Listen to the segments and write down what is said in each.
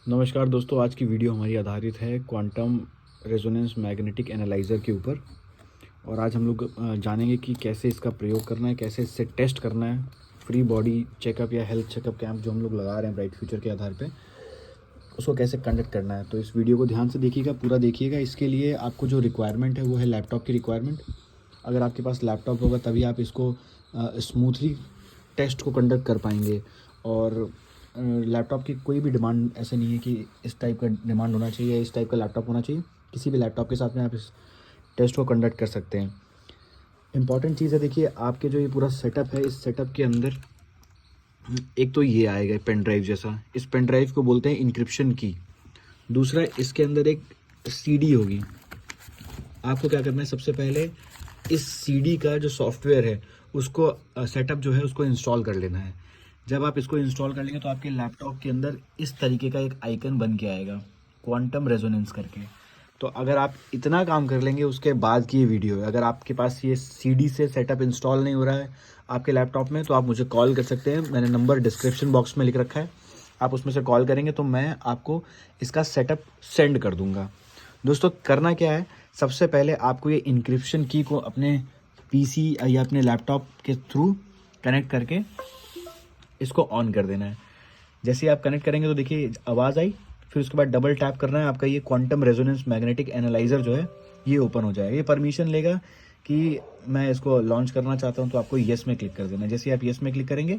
नमस्कार दोस्तों, आज की वीडियो हमारी आधारित है क्वांटम रेजोनेंस मैग्नेटिक एनालाइज़र के ऊपर। और आज हम लोग जानेंगे कि कैसे इसका प्रयोग करना है, कैसे इससे टेस्ट करना है। फ्री बॉडी चेकअप या हेल्थ चेकअप कैंप जो हम लोग लगा रहे हैं ब्राइट फ्यूचर के आधार पे, उसको कैसे कंडक्ट करना है। तो इस वीडियो को ध्यान से देखिएगा, पूरा देखिएगा। इसके लिए आपको जो रिक्वायरमेंट है वो है लैपटॉप की रिक्वायरमेंट। अगर आपके पास लैपटॉप होगा तभी आप इसको स्मूथली टेस्ट को कंडक्ट कर पाएंगे। और लैपटॉप की कोई भी डिमांड ऐसे नहीं है कि इस टाइप का डिमांड होना चाहिए, इस टाइप का लैपटॉप होना चाहिए। किसी भी लैपटॉप के साथ में आप इस टेस्ट को कंडक्ट कर सकते हैं। इंपॉर्टेंट चीज़ है, देखिए आपके जो ये पूरा सेटअप है, इस सेटअप के अंदर एक तो ये आएगा पेन ड्राइव जैसा। इस पेन ड्राइव को बोलते हैं इंक्रिप्शन की। दूसरा, इसके अंदर एक सीडी होगी। आपको क्या करना है, सबसे पहले इस सीडी का जो सॉफ्टवेयर है उसको सेटअप जो है उसको इंस्टॉल कर लेना है। जब आप इसको इंस्टॉल कर लेंगे तो आपके लैपटॉप के अंदर इस तरीके का एक आइकन बन के आएगा, क्वांटम रेजोनेंस करके। तो अगर आप इतना काम कर लेंगे, उसके बाद की ये वीडियो है। अगर आपके पास ये सीडी से सेटअप इंस्टॉल नहीं हो रहा है आपके लैपटॉप में, तो आप मुझे कॉल कर सकते हैं। मैंने नंबर डिस्क्रिप्शन बॉक्स में लिख रखा है, आप उसमें से कॉल करेंगे तो मैं आपको इसका सेटअप सेंड कर दूंगा। दोस्तों, करना क्या है, सबसे पहले आपको ये इंक्रिप्शन की को अपने पीसी या अपने लैपटॉप के थ्रू कनेक्ट करके इसको ऑन कर देना है। जैसे ही आप कनेक्ट करेंगे तो देखिए आवाज़ आई, फिर उसके बाद डबल टैप करना है। आपका ये क्वांटम रेजोनेंस मैग्नेटिक एनालाइजर जो है ये ओपन हो जाएगा। ये परमिशन लेगा कि मैं इसको लॉन्च करना चाहता हूँ, तो आपको येस में क्लिक कर देना है। जैसे ही आप येस में क्लिक करेंगे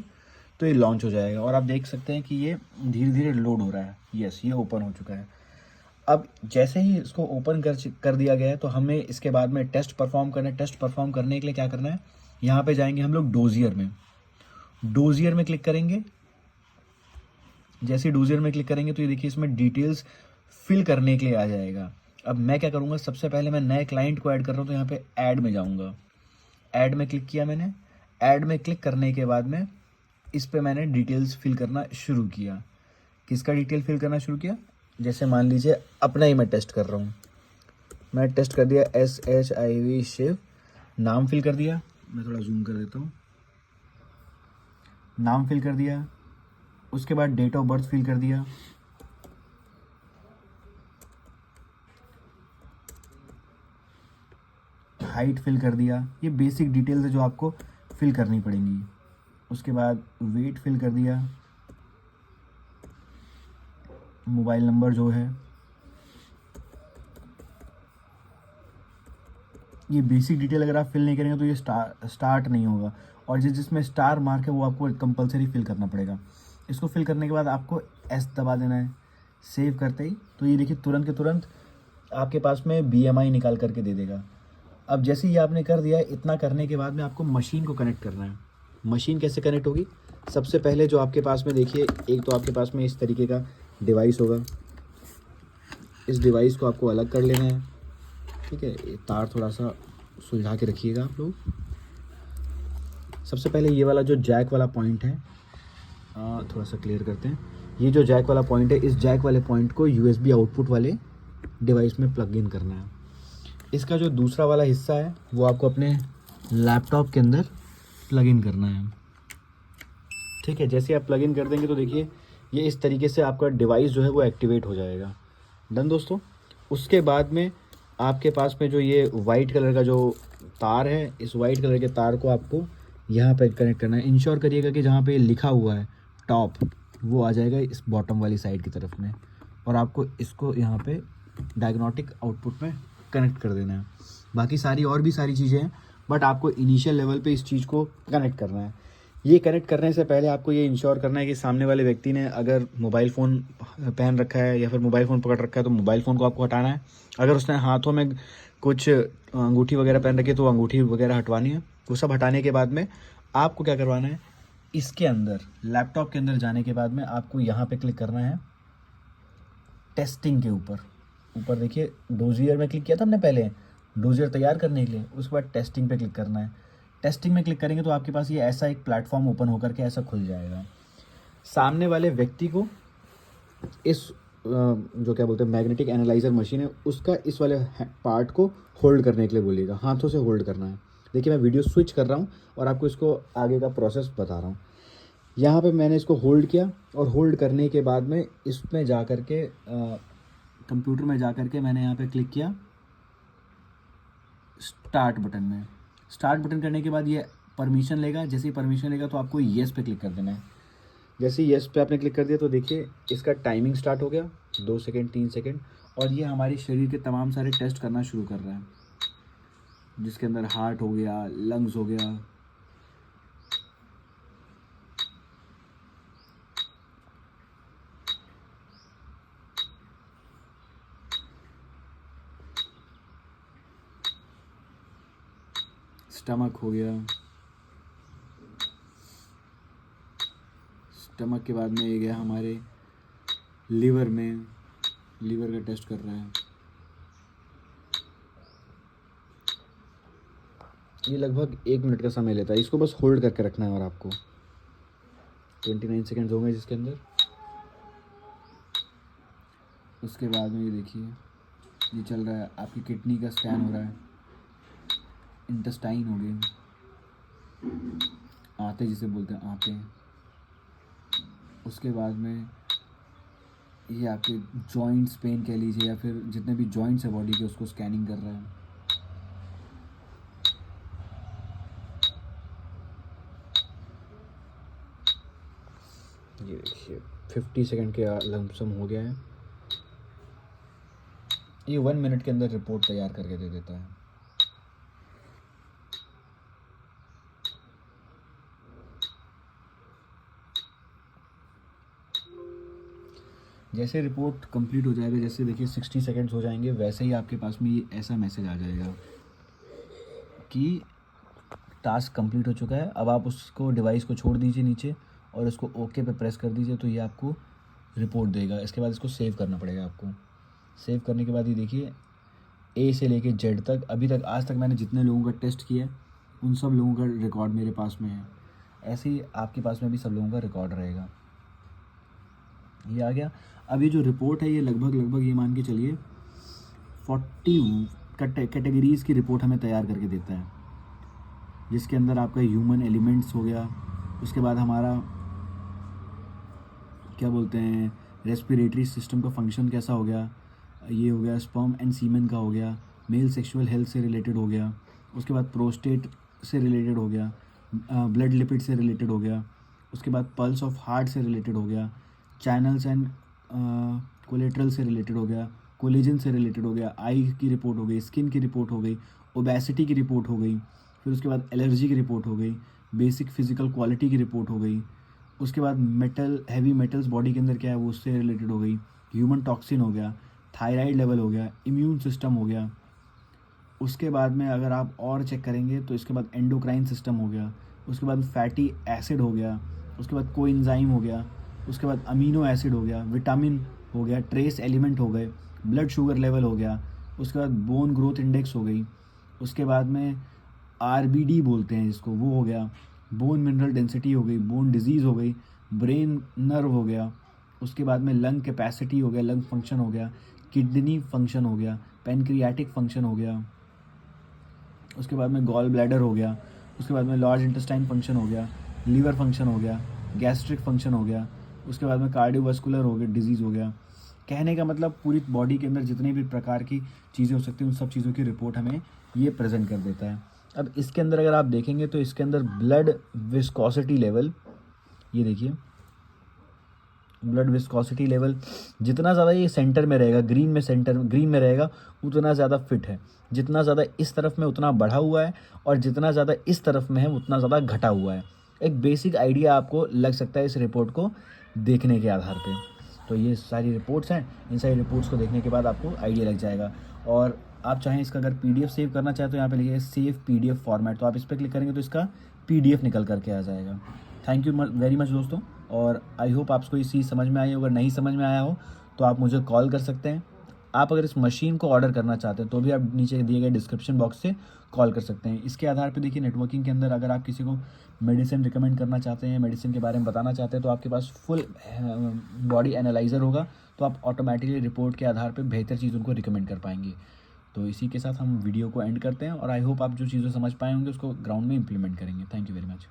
तो ये लॉन्च हो जाएगा और आप देख सकते हैं कि ये धीरे धीरे लोड हो रहा है। येस, ये ओपन हो चुका है। अब जैसे ही इसको ओपन कर दिया गया है तो हमें इसके बाद में टेस्ट परफॉर्म करना है। टेस्ट परफॉर्म करने के लिए क्या करना है, यहाँ पे जाएंगे हम लोग डोजियर में। डोजियर में क्लिक करेंगे। जैसे ही डोजियर में क्लिक करेंगे तो ये देखिए इसमें डिटेल्स फिल करने के लिए आ जाएगा। अब मैं क्या करूँगा, सबसे पहले मैं नए क्लाइंट को ऐड कर रहा हूँ तो यहाँ पे ऐड में जाऊँगा। ऐड में क्लिक किया मैंने। ऐड में क्लिक करने के बाद में इस पर मैंने डिटेल्स फिल करना शुरू किया। किसका डिटेल फिल करना शुरू किया, जैसे मान लीजिए अपना ही मैं टेस्ट कर रहा हूँ। मैं टेस्ट कर दिया SHIV शिव। नाम फिल कर दिया, मैं थोड़ा जूम कर देता हूँ। नाम फिल कर दिया, उसके बाद डेट ऑफ बर्थ फिल कर दिया। हाइट फिल कर दिया। ये बेसिक डिटेल्स है जो आपको फिल करनी पड़ेंगी। उसके बाद वेट फिल कर दिया। मोबाइल नंबर जो है, ये बेसिक डिटेल अगर आप फिल नहीं करेंगे तो ये स्टार्ट नहीं होगा। और जिसमें स्टार मार्क है वो आपको कंपलसरी फिल करना पड़ेगा। इसको फिल करने के बाद आपको एस दबा देना है। सेव करते ही तो ये देखिए तुरंत के तुरंत आपके पास में BMI निकाल करके दे देगा। अब जैसे ही आपने कर दिया, इतना करने के बाद में आपको मशीन को कनेक्ट करना है। मशीन कैसे कनेक्ट होगी, सबसे पहले जो आपके पास में देखिए, एक तो आपके पास में इस तरीके का डिवाइस होगा। इस डिवाइस को आपको अलग कर लेना है, ठीक है। ये तार थोड़ा सा सुलझा के रखिएगा आप लोग। सबसे पहले ये वाला जो जैक वाला पॉइंट है, थोड़ा सा क्लियर करते हैं। ये जो जैक वाला पॉइंट है, इस जैक वाले पॉइंट को USB आउटपुट वाले डिवाइस में प्लग इन करना है। इसका जो दूसरा वाला हिस्सा है वो आपको अपने लैपटॉप के अंदर प्लग इन करना है, ठीक है। जैसे आप प्लग इन कर देंगे तो देखिए ये इस तरीके से आपका डिवाइस जो है वो एक्टिवेट हो जाएगा। डन दोस्तों। उसके बाद में आपके पास में जो ये वाइट कलर का जो तार है, इस वाइट कलर के तार को आपको यहाँ पे कनेक्ट करना है। इंश्योर करिएगा कि जहाँ पे लिखा हुआ है टॉप, वो आ जाएगा इस बॉटम वाली साइड की तरफ में। और आपको इसको यहाँ पे डायग्नोस्टिक आउटपुट में कनेक्ट कर देना है। बाकी सारी और भी सारी चीज़ें हैं, बट आपको इनिशियल लेवल पे इस चीज़ को कनेक्ट करना है। ये कनेक्ट करने से पहले आपको ये इंश्योर करना है कि सामने वाले व्यक्ति ने अगर मोबाइल फ़ोन पहन रखा है या फिर मोबाइल फ़ोन पकड़ रखा है तो मोबाइल फ़ोन को आपको हटाना है। अगर उसने हाथों में कुछ अंगूठी वगैरह पहन रखी है तो अंगूठी वगैरह हटवानी है। वो सब हटाने के बाद में आपको क्या करवाना है, इसके अंदर लैपटॉप के अंदर जाने के बाद में आपको यहाँ पे क्लिक करना है टेस्टिंग के ऊपर। ऊपर देखिए डोजियर में क्लिक किया था हमने पहले, डोजियर तैयार करने के लिए। उसके बाद टेस्टिंग पे क्लिक करना है। टेस्टिंग में क्लिक करेंगे तो आपके पास ये ऐसा एक प्लेटफॉर्म ओपन होकर के ऐसा खुल जाएगा। सामने वाले व्यक्ति को इस जो क्या बोलते हैं मैग्नेटिक एनालाइजर मशीन है उसका इस वाले पार्ट को होल्ड करने के लिए बोलिएगा, हाथों से होल्ड करना है। देखिए मैं वीडियो स्विच कर रहा हूँ और आपको इसको आगे का प्रोसेस बता रहा हूँ। यहाँ पे मैंने इसको होल्ड किया और होल्ड करने के बाद में इसमें जा कर के कंप्यूटर में जा कर के मैंने यहाँ पे क्लिक किया स्टार्ट बटन में। स्टार्ट बटन करने के बाद ये परमिशन लेगा। जैसे ही परमिशन लेगा तो आपको येस पे क्लिक कर देना है। जैसे ही येस पे आपने क्लिक कर दिया तो देखिए इसका टाइमिंग स्टार्ट हो गया, 2 सेकेंड 3 सेकेंड, और ये हमारे शरीर के तमाम सारे टेस्ट करना शुरू कर रहा है, जिसके अंदर हार्ट हो गया, लंग्स हो गया, स्टमक हो गया। स्टमक के बाद में ये गया हमारे लीवर में, लीवर का टेस्ट कर रहा है। ये लगभग 1 मिनट का समय लेता है। इसको बस होल्ड करके रखना है और आपको 29 सेकेंड्स हो गए जिसके अंदर। उसके बाद में ये देखिए ये चल रहा है, आपकी किडनी का स्कैन हो रहा है, इंटेस्टाइन हो गए, आंतें जिसे बोलते हैं आंतें। उसके बाद में ये आपके जॉइंट्स पेन कह लीजिए या फिर जितने भी जॉइंट्स है बॉडी के उसको स्कैनिंग कर रहा है। ये देखिए 50 सेकंड के लमसम हो गया है। ये 1 मिनट के अंदर रिपोर्ट तैयार करके दे देता है। जैसे रिपोर्ट कंप्लीट हो जाएगा, जैसे देखिए 60 सेकंड्स हो जाएंगे, वैसे ही आपके पास में ये ऐसा मैसेज आ जाएगा कि टास्क कंप्लीट हो चुका है। अब आप उसको डिवाइस को छोड़ दीजिए नीचे और उसको ओके पे प्रेस कर दीजिए तो ये आपको रिपोर्ट देगा। इसके बाद इसको सेव करना पड़ेगा आपको। सेव करने के बाद ये देखिए ए से लेके जेड तक, अभी तक आज तक मैंने जितने लोगों का टेस्ट किया उन सब लोगों का रिकॉर्ड मेरे पास में है। ऐसे ही आपके पास में भी सब लोगों का रिकॉर्ड रहेगा। ये आ गया। अब ये जो रिपोर्ट है ये लगभग ये मान के चलिए 40 कैटेगरीज़ की रिपोर्ट हमें तैयार करके देता है, जिसके अंदर आपका ह्यूमन एलिमेंट्स हो गया, उसके बाद हमारा क्या बोलते हैं रेस्पिरेटरी सिस्टम का फंक्शन कैसा हो गया, ये हो गया स्पर्म एंड सीमेन का हो गया, मेल सेक्सुअल हेल्थ से रिलेटेड हो गया, उसके बाद प्रोस्टेट से रिलेटेड हो गया, ब्लड लिपिड से रिलेटेड हो गया, उसके बाद पल्स ऑफ हार्ट से रिलेटेड हो गया, चैनल्स एंड कोलेट्रल से रिलेटेड हो गया, कोलेजन से रिलेटेड हो गया, आई की रिपोर्ट हो गई, स्किन की रिपोर्ट हो गई, ओबेसिटी की रिपोर्ट हो गई, फिर उसके बाद एलर्जी की रिपोर्ट हो गई, बेसिक फिजिकल क्वालिटी की रिपोर्ट हो गई, उसके बाद मेटल हैवी मेटल्स बॉडी के अंदर क्या है वो उससे रिलेटेड हो गई, ह्यूमन टॉक्सिन हो गया, थायराइड लेवल हो गया, इम्यून सिस्टम हो गया। उसके बाद में अगर आप और चेक करेंगे तो इसके बाद एंडोक्राइन सिस्टम हो गया, उसके बाद फैटी एसिड हो गया, उसके बाद कोएंजाइम हो गया, उसके बाद अमीनो एसिड हो गया, विटामिन हो गया, ट्रेस एलिमेंट हो गए, ब्लड शुगर लेवल हो गया, उसके बाद बोन ग्रोथ इंडेक्स हो गई, उसके बाद में आरबीडी बोलते हैं जिसको वो हो गया, बोन मिनरल डेंसिटी हो गई, बोन डिजीज़ हो गई, ब्रेन नर्व हो गया, उसके बाद में लंग कैपेसिटी हो गया, लंग फंक्शन हो गया, किडनी फंक्शन हो गया, पेनक्रियाटिक फंक्शन हो गया, उसके बाद में गॉल ब्लैडर हो गया, उसके बाद में लार्ज इंटेस्टाइन फंक्शन हो गया, लीवर फंक्शन हो गया, गैस्ट्रिक फंक्शन हो गया, उसके बाद में कार्डियोवास्कुलर हो गया डिजीज़ हो गया। कहने का मतलब पूरी बॉडी के अंदर जितने भी प्रकार की चीज़ें हो सकती हैं उन सब चीज़ों की रिपोर्ट हमें ये प्रेजेंट कर देता है। अब इसके अंदर अगर आप देखेंगे तो इसके अंदर ब्लड विस्कोसिटी लेवल, ये देखिए ब्लड विस्कोसिटी लेवल जितना ज़्यादा ये सेंटर में रहेगा, ग्रीन में रहेगा उतना ज़्यादा फिट है, जितना ज़्यादा इस तरफ में उतना बढ़ा हुआ है और जितना ज़्यादा इस तरफ में है उतना ज़्यादा घटा हुआ है। एक बेसिक आइडिया आपको लग सकता है इस रिपोर्ट को देखने के आधार पे। तो ये सारी रिपोर्ट्स हैं, इन सारी रिपोर्ट्स को देखने के बाद आपको आइडिया लग जाएगा। और आप चाहें इसका अगर पीडीएफ सेव करना चाहें तो यहाँ पे लिखिए सेव पीडीएफ फॉर्मेट, तो आप इस पर क्लिक करेंगे तो इसका पीडीएफ निकल करके आ जाएगा। थैंक यू वेरी मच दोस्तों, और आई होप आपको ये चीज़ समझ में आई हो। अगर नहीं समझ में आया हो तो आप मुझे कॉल कर सकते हैं। आप अगर इस मशीन को ऑर्डर करना चाहते हैं तो भी आप नीचे दिए गए डिस्क्रिप्शन बॉक्स से कॉल कर सकते हैं। इसके आधार पे देखिए नेटवर्किंग के अंदर अगर आप किसी को मेडिसिन रिकमेंड करना चाहते हैं, मेडिसिन के बारे में बताना चाहते हैं तो आपके पास फुल बॉडी एनालाइज़र होगा, तो आप ऑटोमेटिकली रिपोर्ट के आधार पे बेहतर चीज़ उनको रिकमेंड कर पाएंगे। तो इसी के साथ हम वीडियो को एंड करते हैं और आई होप आप जो चीज़ें समझ पाए होंगे उसको ग्राउंड में इंप्लीमेंट करेंगे। Thank you very much.